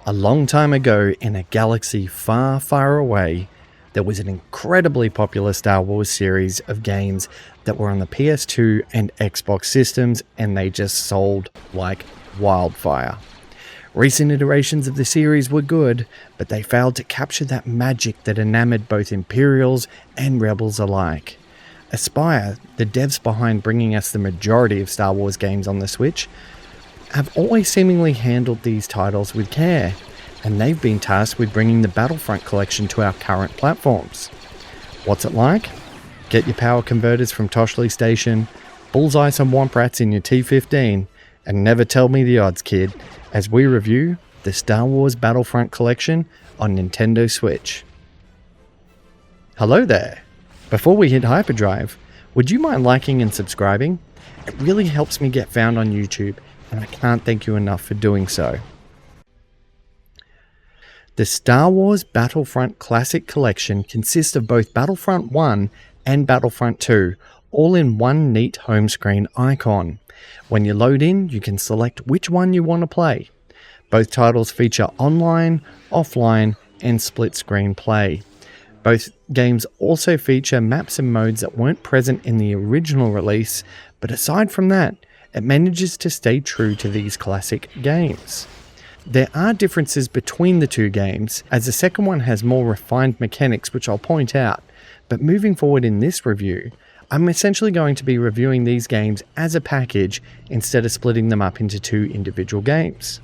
A long time ago, in a galaxy far, far away, there was an incredibly popular Star Wars series of games that were on the PS2 and Xbox systems, and they just sold like wildfire. Recent iterations of the series were good, but they failed to capture that magic that enamored both Imperials and Rebels alike. Aspyr, the devs behind bringing us the majority of Star Wars games on the Switch, have always seemingly handled these titles with care, and they've been tasked with bringing the Battlefront Collection to our current platforms. What's it like? Get your power converters from Toshley Station, bullseye some Womp Rats in your T-15, and never tell me the odds, kid, as we review the Star Wars Battlefront Collection on Nintendo Switch. Hello there! Before we hit hyperdrive, would you mind liking and subscribing? It really helps me get found on YouTube, and I can't thank you enough for doing so. The Star Wars Battlefront Classic Collection consists of both Battlefront 1 and Battlefront 2, all in one neat home screen icon. When you load in, you can select which one you want to play. Both titles feature online, offline, and split-screen play. Both games also feature maps and modes that weren't present in the original release, but aside from that, it manages to stay true to these classic games. There are differences between the two games, as the second one has more refined mechanics, which I'll point out, but moving forward in this review, I'm essentially going to be reviewing these games as a package instead of splitting them up into two individual games.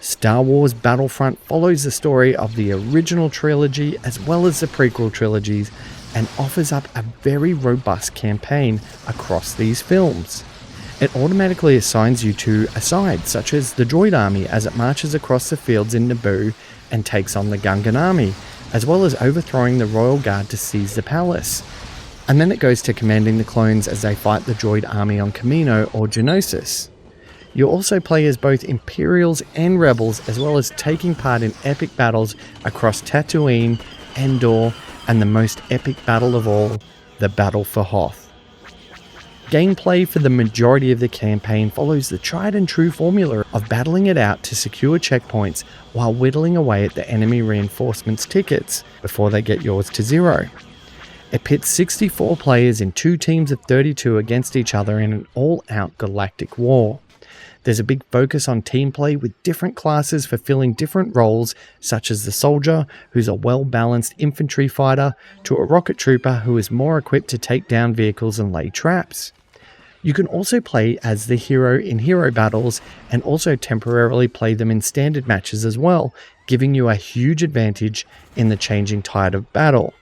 Star Wars Battlefront follows the story of the original trilogy as well as the prequel trilogies and offers up a very robust campaign across these films. It automatically assigns you to a side, such as the Droid Army as it marches across the fields in Naboo and takes on the Gungan Army, as well as overthrowing the Royal Guard to seize the palace. And then it goes to commanding the clones as they fight the Droid Army on Kamino or Geonosis. You also play as both Imperials and Rebels, as well as taking part in epic battles across Tatooine, Endor, and the most epic battle of all, the Battle for Hoth. Gameplay for the majority of the campaign follows the tried and true formula of battling it out to secure checkpoints while whittling away at the enemy reinforcements tickets before they get yours to zero. It pits 64 players in two teams of 32 against each other in an all-out galactic war. There's a big focus on team play with different classes fulfilling different roles, such as the soldier, who's a well-balanced infantry fighter, to a rocket trooper who is more equipped to take down vehicles and lay traps. You can also play as the hero in hero battles and also temporarily play them in standard matches as well, giving you a huge advantage in the changing tide of battle.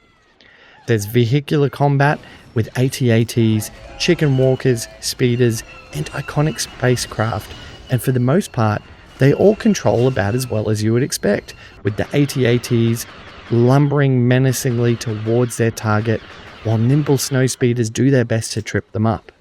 There's vehicular combat with AT-ATs, chicken walkers, speeders, and iconic spacecraft, and for the most part, they all control about as well as you would expect, with the AT-ATs lumbering menacingly towards their target, while nimble snow speeders do their best to trip them up.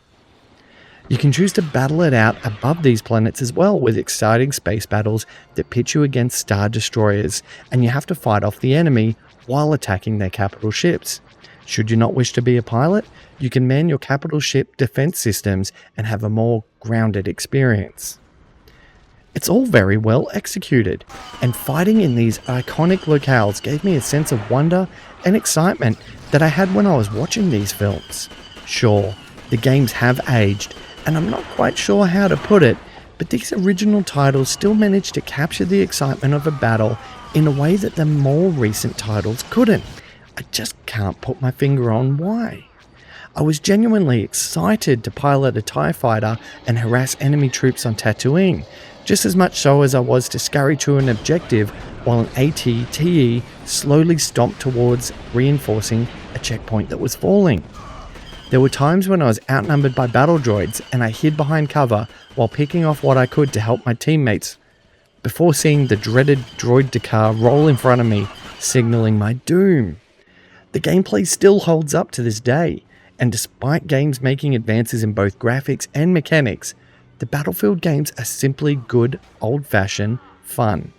You can choose to battle it out above these planets as well, with exciting space battles that pit you against star destroyers, and you have to fight off the enemy while attacking their capital ships. Should you not wish to be a pilot, you can man your capital ship defense systems and have a more grounded experience. It's all very well executed, and fighting in these iconic locales gave me a sense of wonder and excitement that I had when I was watching these films. Sure, the games have aged, and I'm not quite sure how to put it, but these original titles still managed to capture the excitement of a battle in a way that the more recent titles couldn't. I just can't put my finger on why. I was genuinely excited to pilot a TIE fighter and harass enemy troops on Tatooine, just as much so as I was to scurry to an objective while an AT-TE slowly stomped towards reinforcing a checkpoint that was falling. There were times when I was outnumbered by battle droids and I hid behind cover while picking off what I could to help my teammates, before seeing the dreaded droid Dakar roll in front of me, signaling my doom. The gameplay still holds up to this day, and despite games making advances in both graphics and mechanics, the Battlefield games are simply good, old-fashioned fun.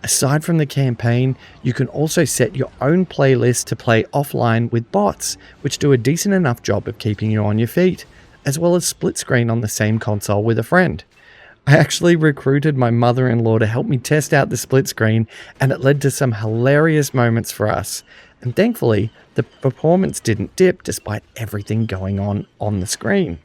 Aside from the campaign, you can also set your own playlist to play offline with bots, which do a decent enough job of keeping you on your feet, as well as split screen on the same console with a friend. I actually recruited my mother-in-law to help me test out the split screen, and it led to some hilarious moments for us. And thankfully, the performance didn't dip despite everything going on the screen.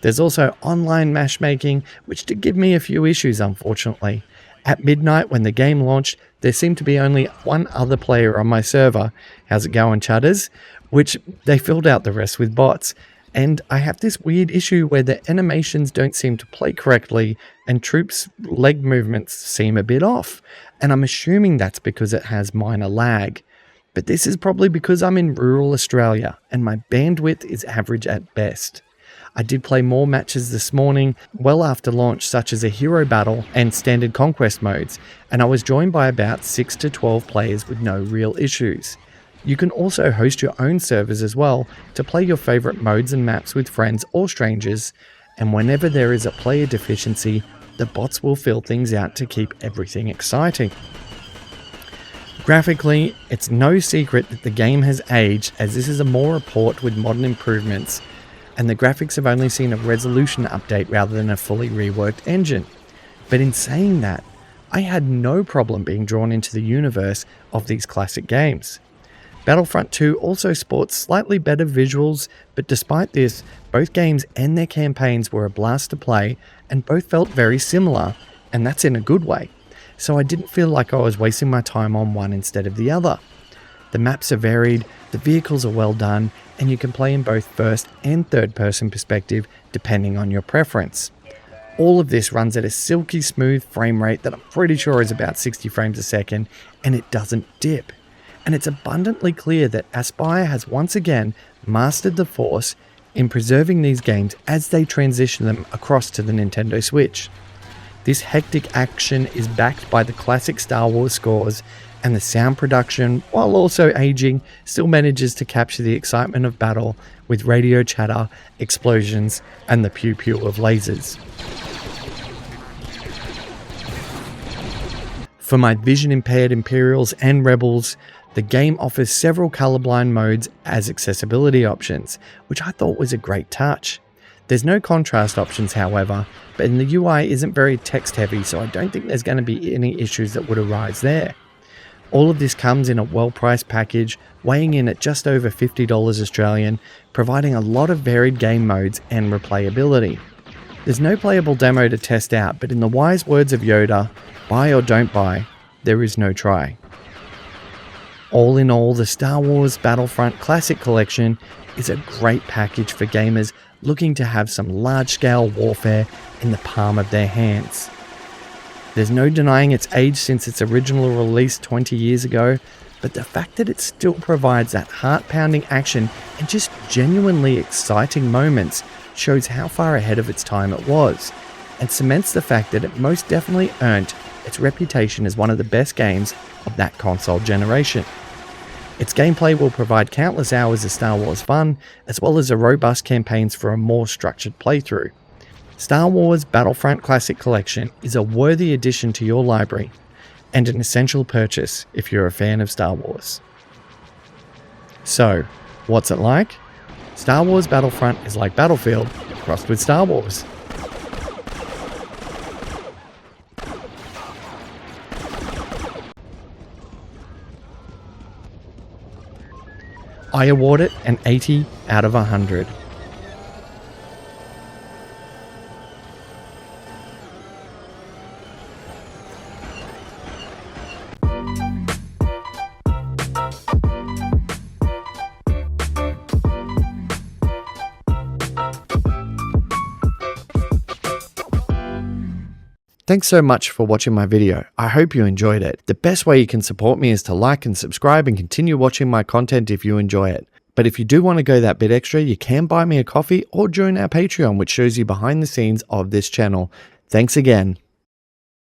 There's also online matchmaking, which did give me a few issues, unfortunately. At midnight when the game launched, there seemed to be only one other player on my server, how's it going, Chudders, which they filled out the rest with bots. And I have this weird issue where the animations don't seem to play correctly and troops' leg movements seem a bit off. And I'm assuming that's because it has minor lag. But this is probably because I'm in rural Australia and my bandwidth is average at best. I did play more matches this morning, well after launch, such as a hero battle and standard conquest modes, and I was joined by about 6 to 12 players with no real issues. You can also host your own servers as well to play your favourite modes and maps with friends or strangers, and whenever there is a player deficiency, the bots will fill things out to keep everything exciting. Graphically, it's no secret that the game has aged, as this is a more port with modern improvements, and the graphics have only seen a resolution update rather than a fully reworked engine. But in saying that, I had no problem being drawn into the universe of these classic games. Battlefront 2 also sports slightly better visuals, but despite this, both games and their campaigns were a blast to play, and both felt very similar, and that's in a good way. So I didn't feel like I was wasting my time on one instead of the other. The maps are varied, the vehicles are well done, and you can play in both first and third person perspective depending on your preference. All of this runs at a silky smooth frame rate that I'm pretty sure is about 60 frames a second, and it doesn't dip. And it's abundantly clear that Aspyr has once again mastered the force in preserving these games as they transition them across to the Nintendo Switch. This hectic action is backed by the classic Star Wars scores, and the sound production, while also aging, still manages to capture the excitement of battle with radio chatter, explosions, and the pew-pew of lasers. For my vision-impaired Imperials and Rebels, the game offers several colorblind modes as accessibility options, which I thought was a great touch. There's no contrast options, however, but the UI isn't very text-heavy, so I don't think there's going to be any issues that would arise there. All of this comes in a well-priced package, weighing in at just over $50 Australian, providing a lot of varied game modes and replayability. There's no playable demo to test out, but in the wise words of Yoda, buy or don't buy, there is no try. All in all, the Star Wars Battlefront Classic Collection is a great package for gamers looking to have some large-scale warfare in the palm of their hands. There's no denying its age since its original release 20 years ago, but the fact that it still provides that heart-pounding action and just genuinely exciting moments shows how far ahead of its time it was, and cements the fact that it most definitely earned its reputation as one of the best games of that console generation. Its gameplay will provide countless hours of Star Wars fun, as well as a robust campaigns for a more structured playthrough. Star Wars Battlefront Classic Collection is a worthy addition to your library, and an essential purchase if you're a fan of Star Wars. So, what's it like? Star Wars Battlefront is like Battlefield, crossed with Star Wars. I award it an 80 out of 100. Thanks so much for watching my video. I hope you enjoyed it. The best way you can support me is to like and subscribe and continue watching my content if you enjoy it. But if you do want to go that bit extra, you can buy me a coffee or join our Patreon, which shows you behind the scenes of this channel. Thanks again.